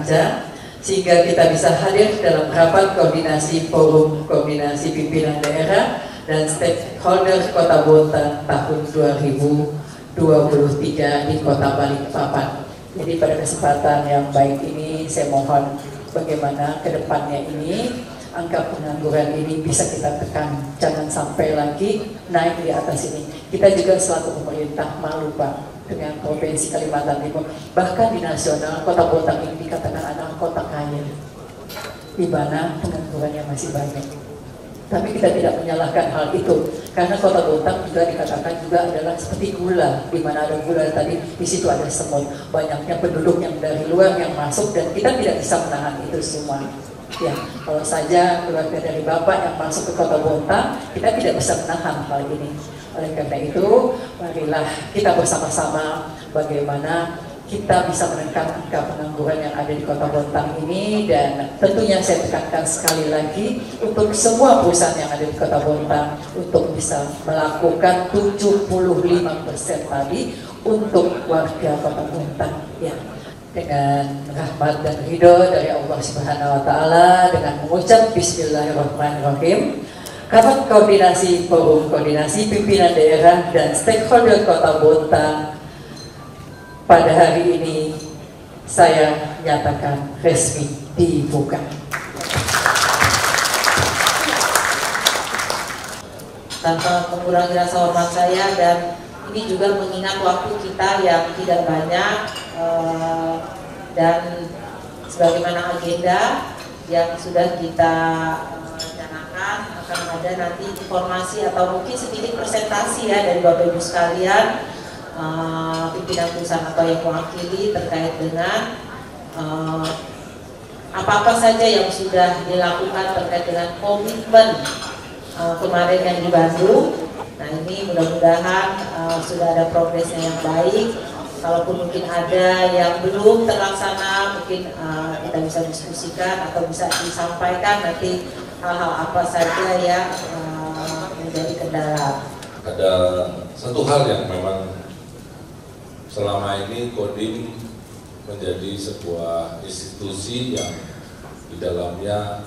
panjang sehingga kita bisa hadir dalam rapat koordinasi forum koordinasi pimpinan daerah dan stakeholder Kota Bontang tahun 2023 di Kota Balikpapan. Jadi pada kesempatan yang baik ini saya mohon bagaimana kedepannya ini angka pengangguran ini bisa kita tekan, jangan sampai lagi naik di atas ini. Kita juga selaku pemerintah malu Pak dengan Provinsi Kalimantan Timur, bahkan di nasional Kota Bontang ini dikatakan adalah kota kaya, di mana penganggurannya masih banyak. Tapi kita tidak menyalahkan hal itu, karena Kota Bontang juga dikatakan juga adalah seperti gula, di mana ada gula tadi, di situ ada semut, banyaknya penduduk yang dari luar yang masuk dan kita tidak bisa menahan itu semua. Ya, kalau saja keluarga dari Bapak yang masuk ke Kota Bontang, kita tidak bisa menahan hal ini. Oleh karena itu, marilah kita bersama-sama bagaimana kita bisa menekan angka pengangguran yang ada di Kota Bontang ini, dan tentunya saya tekankan sekali lagi untuk semua perusahaan yang ada di Kota Bontang untuk bisa melakukan 75% tadi untuk warga Kota Bontang. Ya. Dengan rahmat dan ridho dari Allah Subhanahu wa Ta'ala, dengan mengucap Bismillahirrahmanirrahim, Rapat Koordinasi Forum Koordinasi Pimpinan Daerah dan Stakeholder Kota Bontang pada hari ini saya nyatakan resmi dibuka. Tanpa mengurangi rasa hormat saya, dan ini juga mengingat waktu kita yang tidak banyak, dan sebagaimana agenda yang sudah kita rencanakan akan ada nanti informasi atau mungkin sedikit presentasi ya dari Bapak Ibu sekalian, pimpinan perusahaan atau yang mewakili terkait dengan apa-apa saja yang sudah dilakukan terkait dengan komitmen kemarin yang di Bandung. Nah, ini mudah-mudahan sudah ada progresnya yang baik. Kalaupun mungkin ada yang belum terlaksana, mungkin kita bisa diskusikan atau bisa disampaikan nanti hal-hal apa saja yang menjadi kendala. Ada satu hal yang memang selama ini Kodim menjadi sebuah institusi yang di dalamnya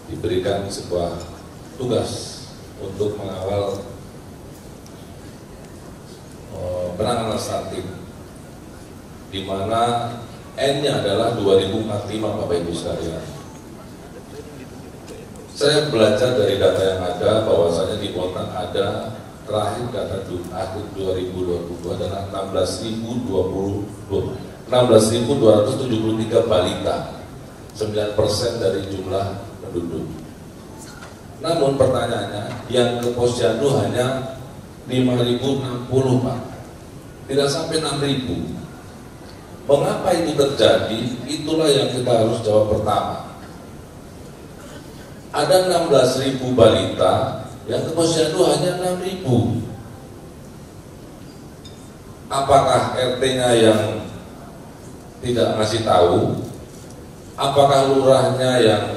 diberikan sebuah tugas untuk mengawal penanganan stunting, di mana N-nya adalah 2045 Bapak Ibu sekalian. Saya belajar dari data yang ada bahwasanya di Bontang ada terakhir data akhir 2022 adalah 16.273 balita, 9% dari jumlah penduduk. Namun pertanyaannya, yang ke Posyandu hanya 5.060 Pak, tidak sampai 6.000. Mengapa itu terjadi? Itulah yang kita harus jawab pertama. Ada 16.000 balita, yang ke Posyandu hanya 6.000. Apakah RT-nya yang tidak ngasih tahu? Apakah lurahnya yang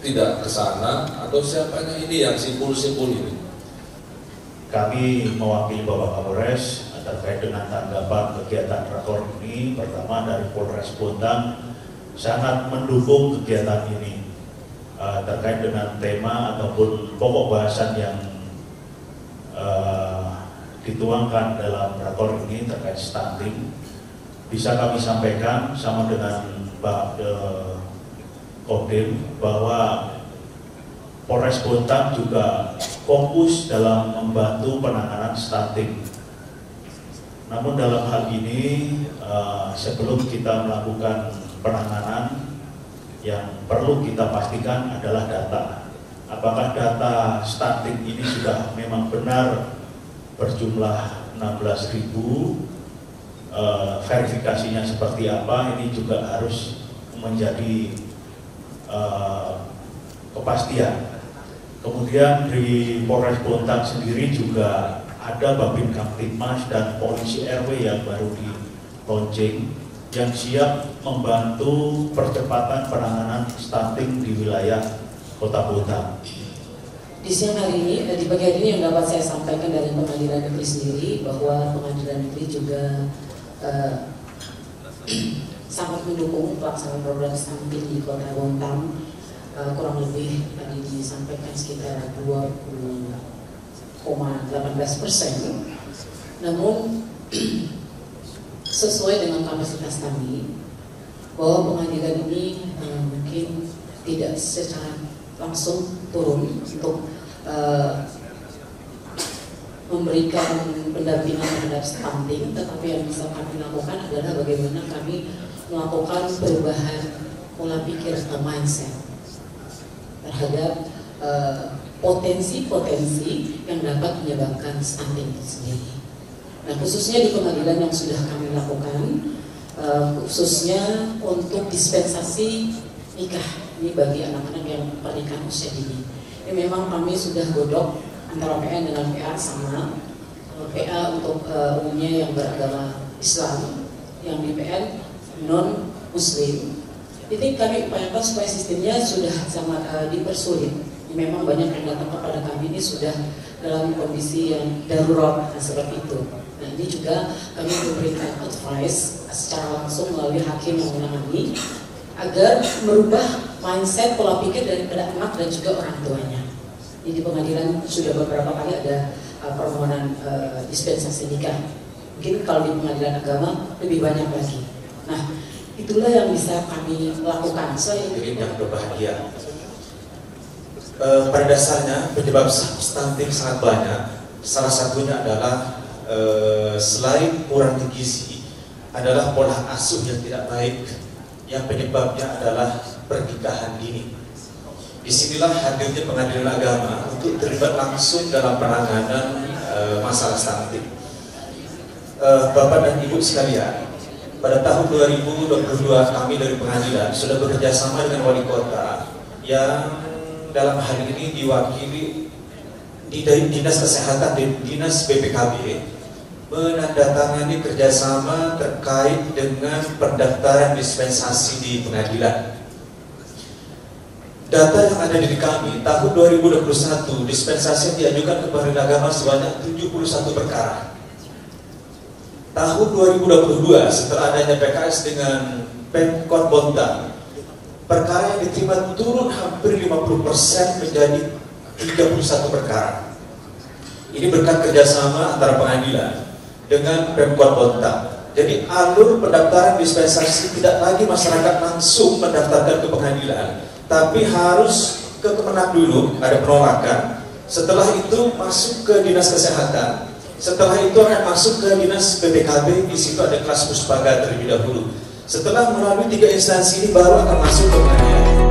tidak ke sana, atau siapanya ini yang simpul-simpul ini? Kami mewakili Bapak Kapolres terkait dengan tanggapan kegiatan rakor ini. Pertama, dari Polres Bontang sangat mendukung kegiatan ini terkait dengan tema ataupun pokok bahasan yang dituangkan dalam rakor ini terkait stunting. Bisa kami sampaikan sama dengan Pak Kodim bahwa Polres Bontang juga fokus dalam membantu penanganan stunting. Namun dalam hal ini sebelum kita melakukan penanganan, yang perlu kita pastikan adalah data. Apakah data stunting ini sudah memang benar berjumlah 16.000, verifikasinya seperti apa, ini juga harus menjadi kepastian. Kemudian di Polres Bontang sendiri juga ada Babin Kamtipmas dan Polisi RW yang baru di launching, yang siap membantu percepatan penanganan stunting di wilayah Kota Bontang. Di siang hari ini, di pagi hari ini yang dapat saya sampaikan dari Pengadilan Negeri sendiri, bahwa Pengadilan Negeri juga sangat mendukung pelaksanaan program stunting di Kota Bontang. Kurang lebih tadi disampaikan sekitar 20,18%. Namun sesuai dengan kapasitas kami, bahwa pengadilan ini mungkin tidak secara langsung turun untuk memberikan pendampingan terhadap stunting, tetapi yang bisa kami lakukan adalah bagaimana kami melakukan perubahan pola pikir atau mindset terhadap potensi-potensi yang dapat menyebabkan stunting itu sendiri. Nah, khususnya di pengadilan yang sudah kami lakukan, khususnya untuk dispensasi nikah ini bagi anak-anak yang pernikahan usia dini. Ini memang kami sudah godok antara PN dengan PA sama. PA untuk umumnya yang beragama Islam, yang di PN non Muslim. Jadi kami upayakan supaya sistemnya sudah sangat dipersulit. Memang banyak yang datang kepada kami ini sudah dalam kondisi yang darurat seperti itu. Nah, ini juga kami memberikan advice secara langsung melalui hakim yang menangani agar merubah mindset pola pikir daripada anak dan juga orang tuanya. Jadi di pengadilan sudah beberapa kali ada permohonan dispensasi nikah. Mungkin kalau di pengadilan agama lebih banyak lagi. Nah, itulah yang bisa kami lakukan. Jadi yang berbahagia. Pada dasarnya penyebab stunting sangat banyak. Salah satunya adalah selain kurang gizi, adalah pola asuh yang tidak baik, yang penyebabnya adalah pernikahan dini. Disinilah hadirnya pengadilan agama untuk terlibat langsung dalam penanganan masalah stunting. Bapak dan Ibu sekalian, pada tahun 2022 kami dari pengadilan sudah bekerja sama dengan wali kota yang dalam hal ini diwakili di Dinas Kesehatan dan Dinas BPKB menandatangani kerjasama terkait dengan pendaftaran dispensasi di pengadilan. Data yang ada di kami tahun 2021 dispensasi yang diajukan ke pengadilan agama sebanyak 71 perkara. Tahun 2022 setelah adanya PKS dengan Pemkot Bontang, perkara yang diterima turun hampir 50% menjadi 31 perkara. Ini berkat kerjasama antara pengadilan dengan Pemkot Bontang. Jadi alur pendaftaran dispensasi tidak lagi masyarakat langsung mendaftarkan ke pengadilan, tapi harus ke Kemenak dulu, ada penolakan. Setelah itu masuk ke Dinas Kesehatan. Setelah itu akan masuk ke Dinas BPKB, di situ ada kelas puspaga terlebih dahulu. Setelah melalui 3 instansi ini baru akan masuk ke pengadilan.